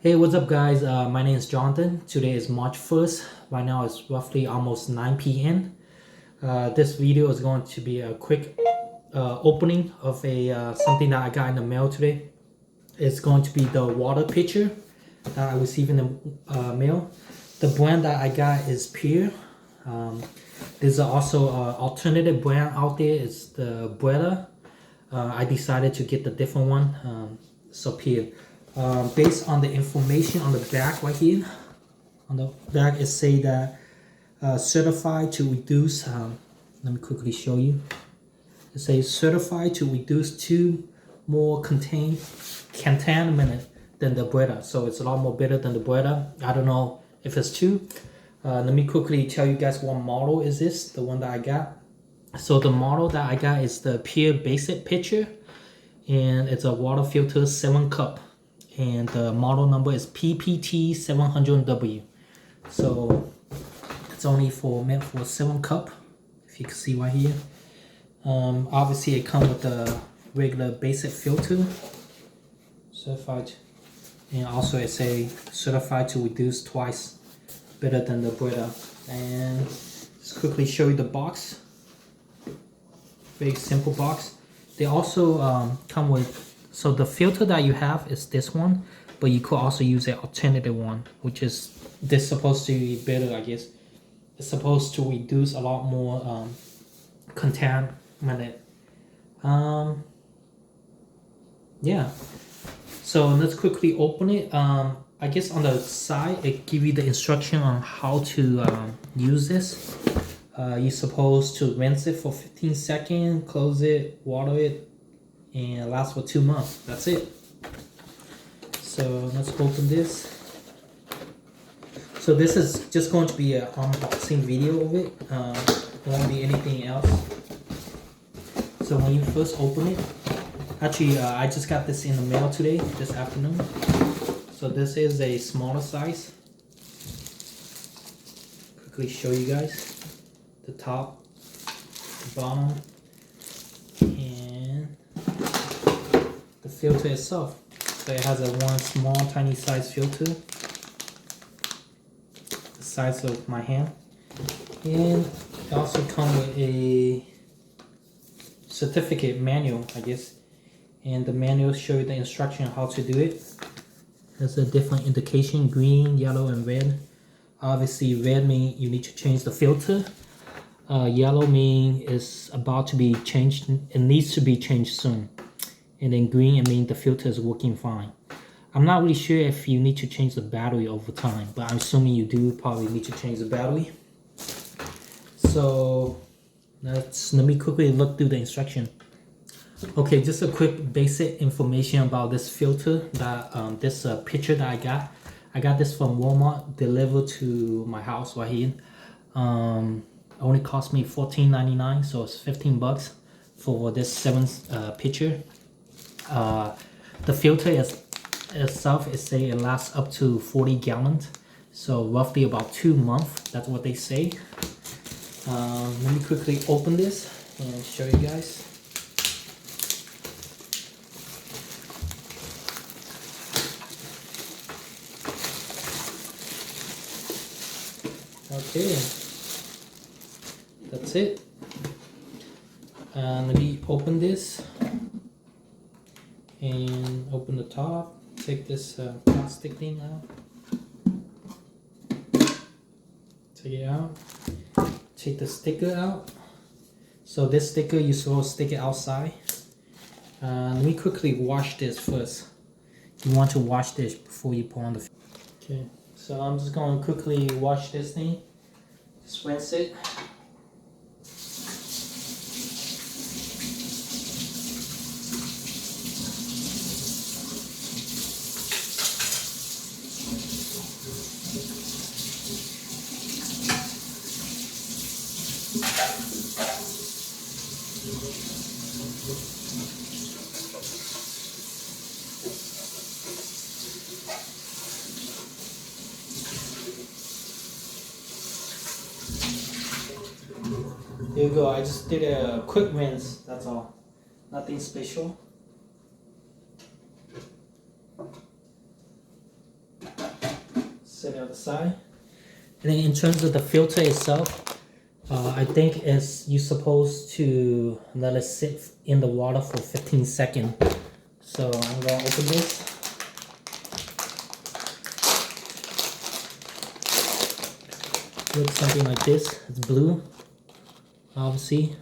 Hey, what's up guys? My name is Jonathan. Today is March 1st. Right now it's roughly almost 9 p.m. This video is going to be a quick opening of a something that I got in the mail today. It's going to be the water pitcher that I received in the mail. The brand that I got is PUR. There's also an alternative brand out there. It's the Bretta. I decided to get the different one. So PUR. Based on the information on the back right here, on the back it say that certified to reduce. Let me quickly show you. It says certified to reduce 2 more contaminant than the Bretta. So it's a lot more better than the Bretta. I don't know if it's 2. Let me quickly tell you guys what model is this. The one that I got. So the model that I got is the PUR Basic Pitcher, and it's a water filter 7 cup. And the model number is PPT700W. So it's only meant for 7 cup, if you can see right here. Obviously it comes with the regular basic filter, certified, and also it say certified to reduce twice better than the Bretta. And just quickly show you the box. Very simple box. They also come with, so the filter that you have is this one, but you could also use an alternative one, which is this supposed to be better, I guess. It's supposed to reduce a lot more contaminant. Yeah. So let's quickly open it. I guess on the side it give you the instruction on how to use this. You're supposed to rinse it for 15 seconds, close it, water it, and it lasts for 2 months. That's it. So let's open this. So this is just going to be an unboxing video of it. It won't be anything else. So when you first open it, actually I just got this in the mail today, this afternoon. So this is a smaller size. Quickly show you guys the top, the bottom, and the filter itself. So it has a one small tiny size filter, the size of my hand, and it also comes with a certificate manual, I guess, and the manual show you the instruction on how to do it. There's a different indication: green, yellow, and red. Obviously red means you need to change the filter. Yellow means it's about to be changed, it needs to be changed soon. And then green, it means the filter is working fine. I'm not really sure if you need to change the battery over time, but I'm assuming you do probably need to change the battery. So let me quickly look through the instruction. Okay, just a quick basic information about this filter, that this pitcher that I got. I got this from Walmart, delivered to my house right here. Only cost me $14.99, so it's 15 bucks for this 7 pitcher. The filter itself is say it lasts up to 40 gallons, so roughly about 2 months. That's what they say. Let me quickly open this and show you guys. Okay, that's it. Let me open this and open the top. Take this plastic thing out. Take it out. Take the sticker out. So this sticker, you're supposed to stick it outside. Let me quickly wash this first. You want to wash this before you put on the. Okay, so I'm just going to quickly wash this thing. Just rinse it. There you go. I just did a quick rinse, that's all. Nothing special. set it aside. And then in terms of the filter itself, I think you're supposed to let it sit in the water for 15 seconds. So I'm gonna open this. Looks something like this. It's blue, obviously.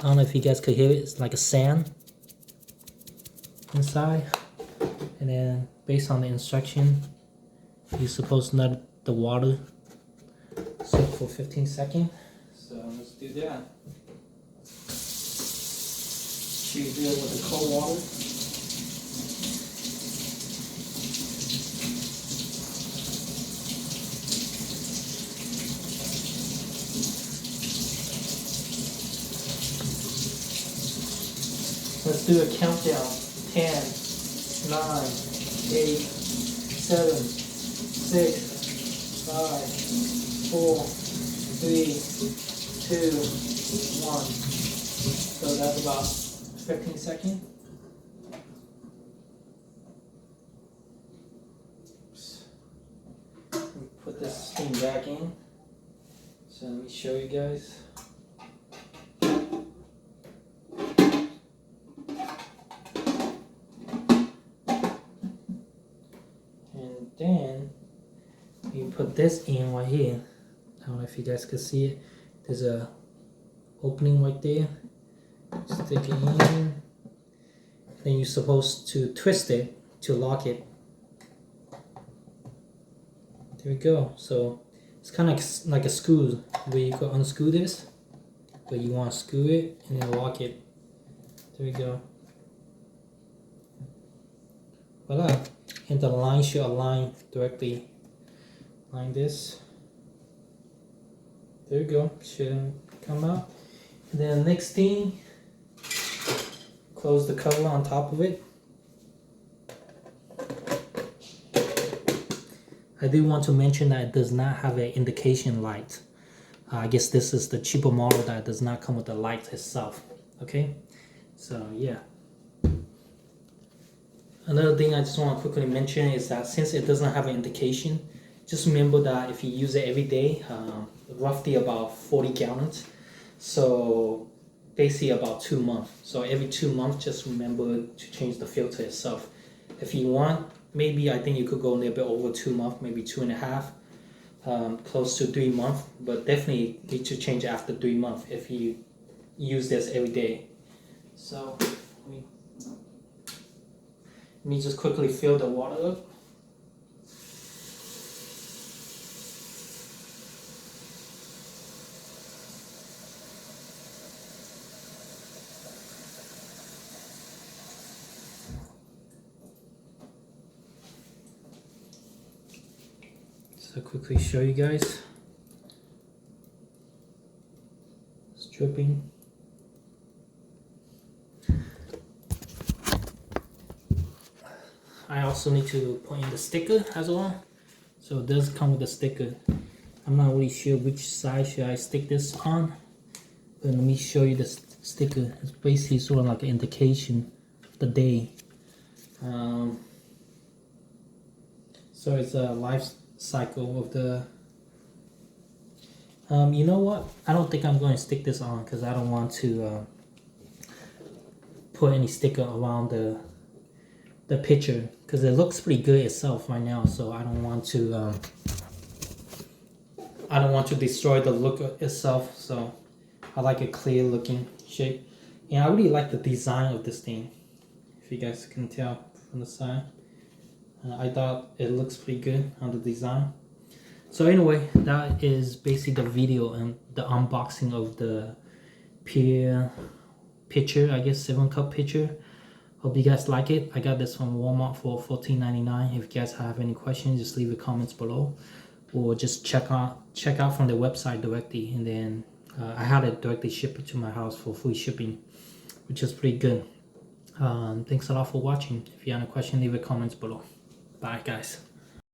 I don't know if you guys could hear it. It's like a sand inside. And then based on the instruction, you're supposed to let the water sit for 15 seconds. So let's do that. Should deal with the cold water. Let's do a countdown. 10, 9, 8, 7, 6, 5, 4, 3, 2, 1. So that's about 15 seconds. Put this thing back in. So let me show you guys. And then you put this in right here. I don't know if you guys can see it. There's a opening right there. Stick it in. Then you're supposed to twist it to lock it. There we go. So it's kind of like a screw where you could unscrew this, but you want to screw it and then lock it. There we go. Voila. And the line should align directly like this. There we go. Shouldn't come out. And then next thing, close the cover on top of it. I do want to mention that it does not have an indication light. I guess this is the cheaper model that does not come with the light itself. Okay, so yeah. Another thing I just want to quickly mention is that since it doesn't have an indication, just remember that if you use it every day, roughly about 40 gallons, so basically about 2 months. So every 2 months, just remember to change the filter itself. If you want, maybe I think you could go a little bit over 2 months, maybe 2.5, close to 3 months, but definitely need to change after 3 months if you use this every day. So let me just quickly fill the water up. So quickly show you guys. It's dripping. I also need to put in the sticker as well. So it does come with a sticker. I'm not really sure which side should I stick this on. But let me show you the sticker. It's basically sort of like an indication of the day. So it's a life cycle of the you know what, I don't think I'm going to stick this on because I don't want to put any sticker around the pitcher because it looks pretty good itself right now, so I don't want to destroy the look itself. So I like a clear looking shape, and I really like the design of this thing, if you guys can tell from the side. I thought it looks pretty good on the design. So anyway, that is basically the video and the unboxing of the PUR pitcher, I guess 7-cup pitcher. Hope you guys like it. I got this from Walmart for $14.99. If you guys have any questions, just leave the comments below, or just check out from the website directly. And then I had it directly shipped to my house for free shipping, which is pretty good. Thanks a lot for watching. If you have any question, leave the comments below. Bye guys.